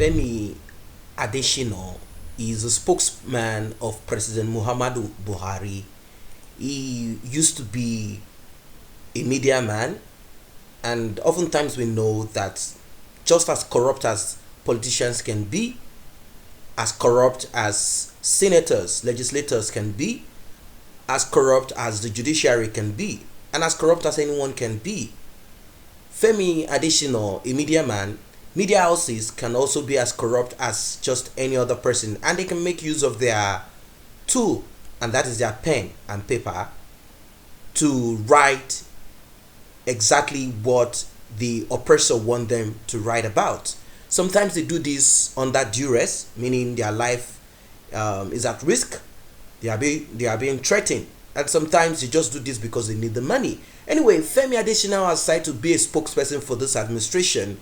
Femi Adeshina is a spokesman of President Muhammadu Buhari. He used to be a media man, and oftentimes we know that just as corrupt as politicians can be, as corrupt as senators, legislators can be, as corrupt as the judiciary can be, and as corrupt as anyone can be, Femi Adesina, a media man, media houses can also be as corrupt as just any other person, and they can make use of their tool, and that is their pen and paper, to write exactly what the oppressor want them to write about. Sometimes they do this under duress, meaning their life is at risk. They are being threatened, and sometimes they just do this because they need the money. Anyway, Femi Adesina has decided to be a spokesperson for this administration,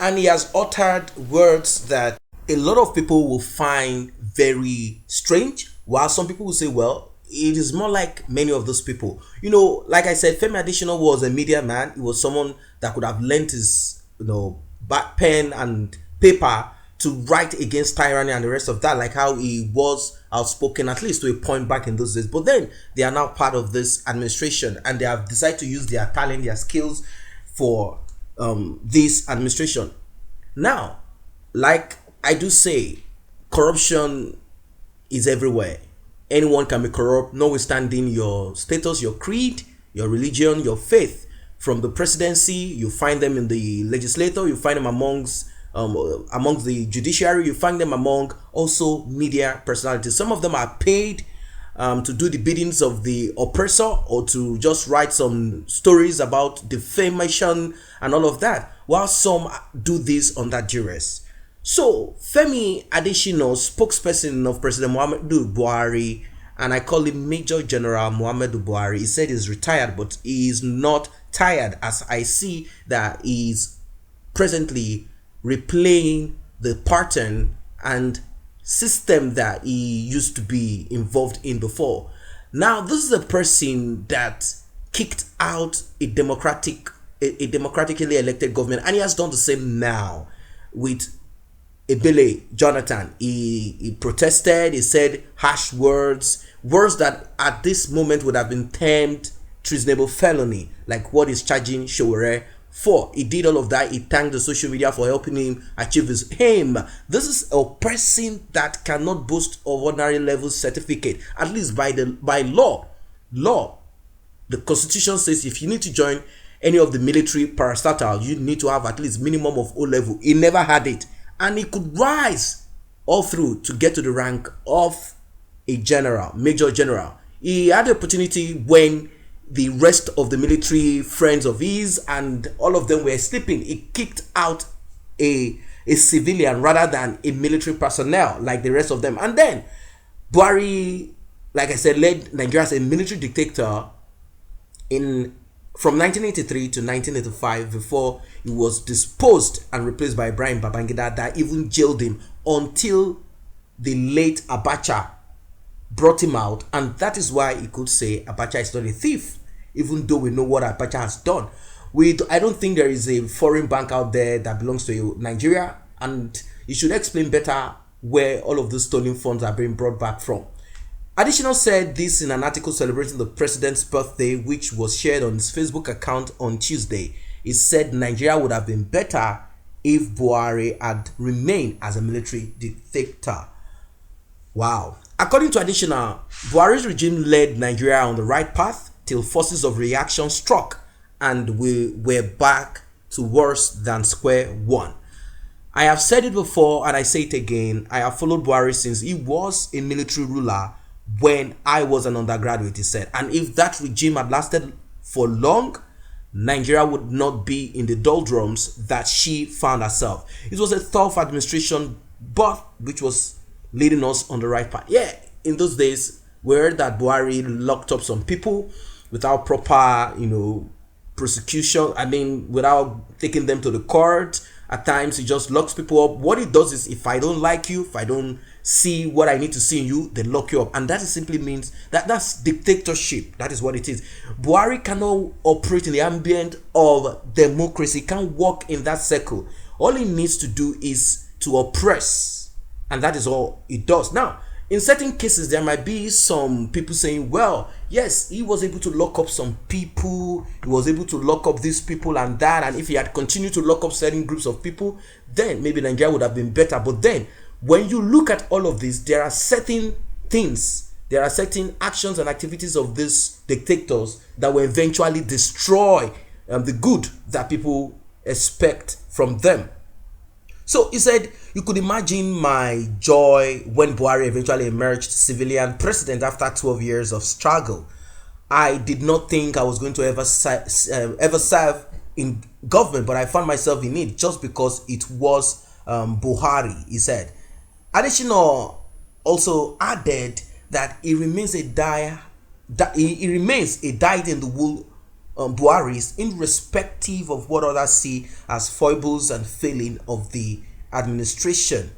and he has uttered words that a lot of people will find very strange, while some people will say, well, it is more like many of those people. Like I said, Femi Adesina was a media man. He was someone that could have lent his, back pen and paper to write against tyranny and the rest of that, like how he was outspoken, at least to a point back in those days. But then they are now part of this administration, and they have decided to use their talent, their skills for this administration. Now, like I do say, corruption is everywhere. Anyone can be corrupt, notwithstanding your status, your creed, your religion, your faith. From the presidency, you find them in the legislature, you find them amongst the judiciary, you find them among also media personalities. Some of them are paid to do the biddings of the oppressor, or to just write some stories about defamation and all of that, while some do this under duress. So Femi Adesina, spokesperson of President Muhammadu Buhari, and I call him Major General Muhammadu Buhari, he said he's retired, but he is not tired, as I see that he's presently replaying the pattern and system that he used to be involved in before. Now, this is a person that kicked out a democratically elected government, and he has done the same now with Ebele Jonathan. He protested, he said harsh words that at this moment would have been termed treasonable felony, like what he's charging Showore for. He did all of that. He thanked the social media for helping him achieve his aim. This is a person that cannot boast of ordinary level certificate, at least by law. The constitution says if you need to join any of the military parastatal, you need to have at least minimum of O level. He never had it, and he could rise all through to get to the rank of a general, major general. He had the opportunity when the rest of the military friends of his and all of them were sleeping. He kicked out a civilian rather than a military personnel like the rest of them. And then Buhari, like I said, led Nigeria as a military dictator from 1983 to 1985, before he was disposed and replaced by Ibrahim Babangida, that even jailed him until the late Abacha brought him out. And that is why he could say Abacha is not a thief, even though we know what Abacha has done. I don't think there is a foreign bank out there that belongs to Nigeria, and you should explain better where all of those stolen funds are being brought back from. Adeshina said this in an article celebrating the president's birthday, which was shared on his Facebook account on Tuesday. He said Nigeria would have been better if Buhari had remained as a military dictator. Wow. According to Adeshina, Buhari's regime led Nigeria on the right path till forces of reaction struck, and we were back to worse than square one. I have said it before and I say it again. I have followed Buhari since he was a military ruler when I was an undergraduate, he said. And if that regime had lasted for long, Nigeria would not be in the doldrums that she found herself. It was a tough administration, but which was leading us on the right path. Yeah, in those days, we heard that Buhari locked up some people without proper, prosecution. I mean, without taking them to the court. At times, he just locks people up. What he does is, if I don't like you, if I don't see what I need to see in you, they lock you up. And that simply means that's dictatorship. That is what it is. Buhari cannot operate in the ambient of democracy. He can't walk in that circle. All he needs to do is to oppress, and that is all it does. Now, in certain cases, there might be some people saying, well, yes, he was able to lock up some people, he was able to lock up these people and that, and if he had continued to lock up certain groups of people, then maybe Nigeria would have been better. But then, when you look at all of this, there are certain things, there are certain actions and activities of these dictators that will eventually destroy the good that people expect from them. So he said, you could imagine my joy when Buhari eventually emerged civilian president after 12 years of struggle. I did not think I was going to ever serve in government, but I found myself in it just because it was Buhari, he said. Adeshina also added that he remains a dyed in the wool Buhari's, irrespective of what others see as foibles and failing of the administration.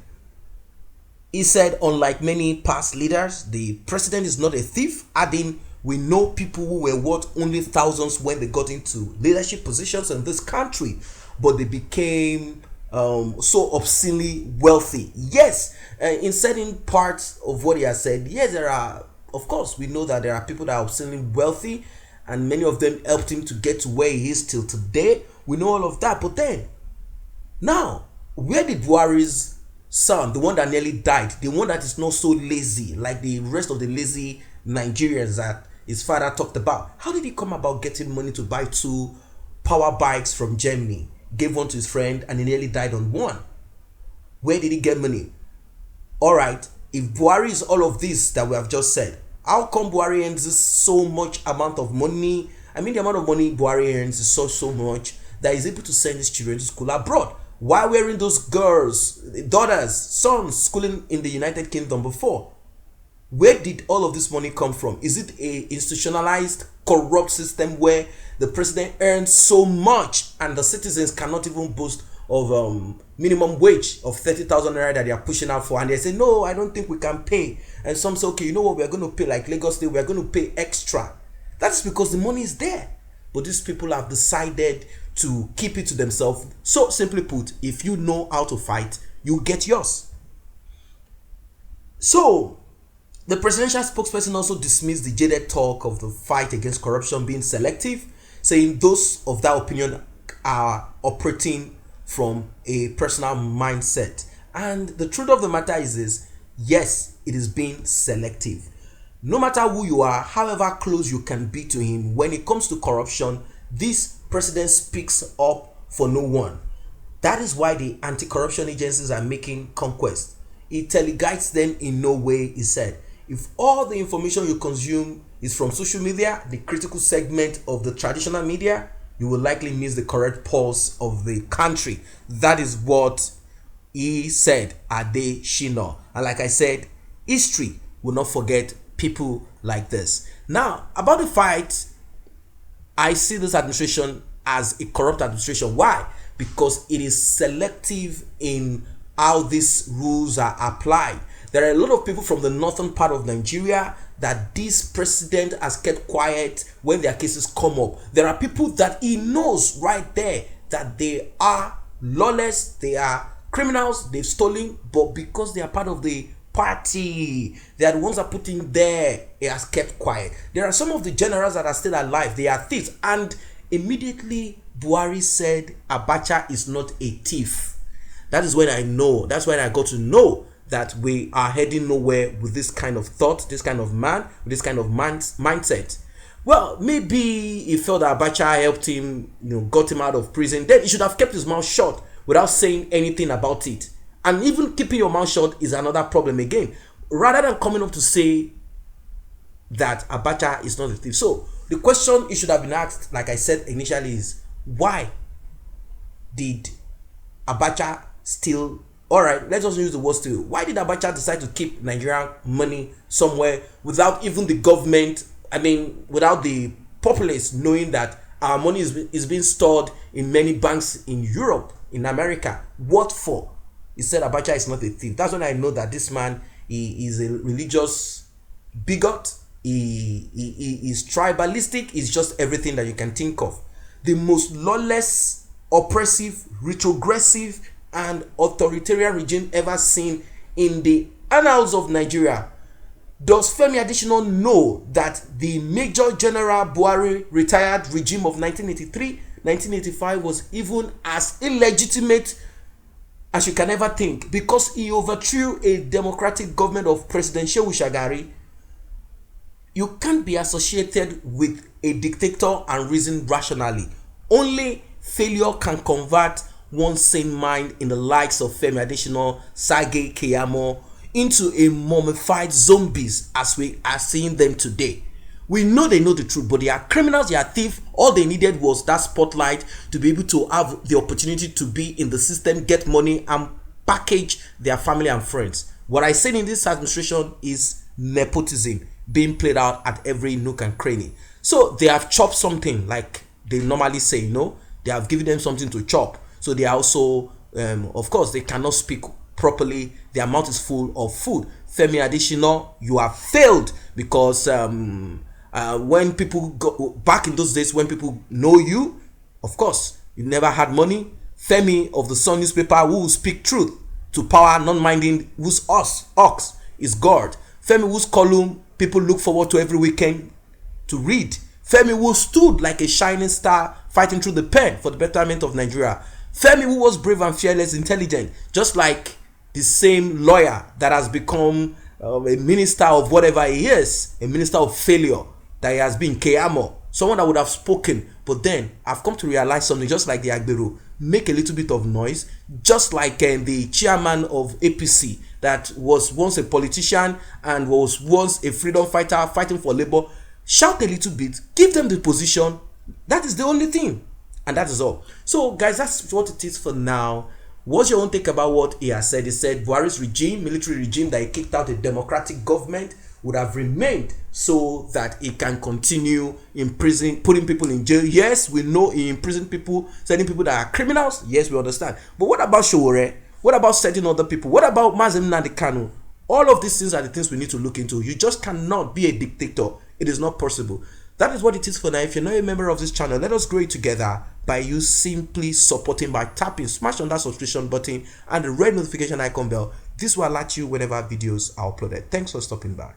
He said, unlike many past leaders, the president is not a thief, adding, we know people who were worth only thousands when they got into leadership positions in this country, but they became so obscenely wealthy. Yes, in certain parts of what he has said, yes, there are, of course, we know that there are people that are obscenely wealthy, and many of them helped him to get to where he is till today. We know all of that. But then, now, where did Buhari's son, the one that nearly died, the one that is not so lazy like the rest of the lazy Nigerians that his father talked about, how did he come about getting money to buy 2 power bikes from Germany, gave one to his friend, and he nearly died on one? Where did he get money? All right, if Buhari is all of this that we have just said, how come Buhari earns so much amount of money? I mean, the amount of money Buhari earns is so much that he's able to send his children to school abroad. Why wearing those girls, daughters, sons schooling in the United Kingdom before? Where did all of this money come from? Is it a institutionalized, corrupt system where the president earns so much and the citizens cannot even boast of minimum wage of 30,000 naira that they are pushing out for, and they say, no, I don't think we can pay, and some say, okay, you know what, we're going to pay, like Lagos State, we're going to pay extra. That's because the money is there, but these people have decided to keep it to themselves. So simply put, if you know how to fight, you get yours. So the presidential spokesperson also dismissed the jaded talk of the fight against corruption being selective, saying those of that opinion are operating from a personal mindset. And the truth of the matter is this: yes, it is being selective. No matter who you are, however close you can be to him, when it comes to corruption, this president speaks up for no one. That is why the anti-corruption agencies are making conquest. It teleguides them in no way, he said. If all the information you consume is from social media, the critical segment of the traditional media, you will likely miss the correct pulse of the country. That is what he said, Adeshina. And like I said, history will not forget people like this. Now, about the fight, I see this administration as a corrupt administration. Why? Because it is selective in how these rules are applied. There are a lot of people from the northern part of Nigeria that this president has kept quiet when their cases come up. There are people that he knows right there that they are lawless, they are criminals, they've stolen, but because they are part of the party, they are the ones that put him there, he has kept quiet. There are some of the generals that are still alive, they are thieves, and immediately Buhari said Abacha is not a thief. That is when I know, that's when I got to know that we are heading nowhere with this kind of thought, this kind of man, with this kind of mindset. Well, maybe he felt that Abacha helped him, got him out of prison. Then he should have kept his mouth shut without saying anything about it. And even keeping your mouth shut is another problem again. Rather than coming up to say that Abacha is not a thief. So the question he should have been asked, like I said initially, is why did Abacha steal? All right, let's also use the word steal. Why did Abacha decide to keep Nigerian money somewhere without even the government, without the populace knowing that our money is being stored in many banks in Europe, in America? What for? He said Abacha is not a thief. That's when I know that this man, he is a religious bigot. He is tribalistic. He's just everything that you can think of. The most lawless, oppressive, retrogressive and authoritarian regime ever seen in the annals of Nigeria. Does Femi Adeshina know that the Major General Buhari retired regime of 1983-1985 was even as illegitimate as you can ever think, because he overthrew a democratic government of President Shehu Shagari? You can't be associated with a dictator and reason rationally. Only failure can convert one's sane mind in the likes of Femi Adeshina, Sage Keyamo into a mummified zombies as we are seeing them today. We know they know the truth, but they are criminals, they are thieves. All they needed was that spotlight to be able to have the opportunity to be in the system, get money, and package their family and friends. What I said in this administration is nepotism being played out at every nook and cranny. So they have chopped something, like they normally say, you know, they have given them something to chop. So they are also, of course, they cannot speak properly. Their mouth is full of food. Femi Adeshina, you have failed, because when people go back in those days, when people know you, of course, you never had money. Femi of the Sun newspaper, who will speak truth to power, non-minding, whose ox is God. Femi, whose column people look forward to every weekend to read. Femi, who stood like a shining star fighting through the pen for the betterment of Nigeria. Femi, who was brave and fearless, intelligent, just like the same lawyer that has become a minister of whatever he is, a minister of failure that he has been, Keyamo, someone that would have spoken. But then I've come to realize something, just like the Agbero, make a little bit of noise, just like the chairman of APC that was once a politician and was once a freedom fighter fighting for labor. Shout a little bit, give them the position. That is the only thing, and that is all. So guys, that's what it is for now. What's your own take about what he has said? He said Buhari's regime, military regime that he kicked out, a democratic government, would have remained so that he can continue in prison, putting people in jail. Yes, we know he imprisoned people, sending people that are criminals. Yes, we understand. But what about Showore? What about setting other people? What about Mazem Nadekanu? All of these things are the things we need to look into. You just cannot be a dictator. It is not possible. That is what it is for now. If you're not a member of this channel, let us grow it together by you simply supporting by tapping, smash on that subscription button and the red notification icon bell. This will alert you whenever videos are uploaded. Thanks for stopping by.